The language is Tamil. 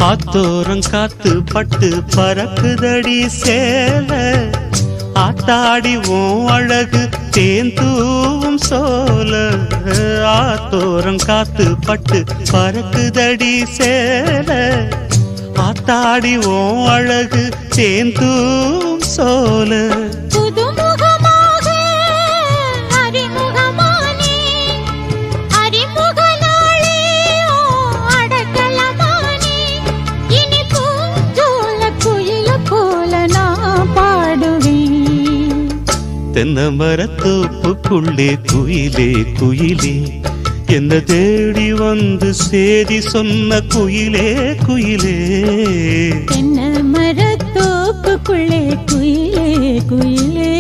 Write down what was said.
ஆத்தோரம் காத்து பட்டு பறக்குதடி சேல ஆத்தாடி ஓம் அழகு தேந்தூவும் சோல ஆத்தோரம் காத்து பட்டு பறக்குதடி சேல ஆத்தாடி ஓம் அழகு தேந்தூவும் சோல தென்னமரத்தோப்புக்குள்ளே குயிலே குயிலே என்ன தேடி வந்து சேதி சொன்ன குயிலே குயிலே தென்னமரத்தோப்புக்குள்ளே குயிலே குயிலே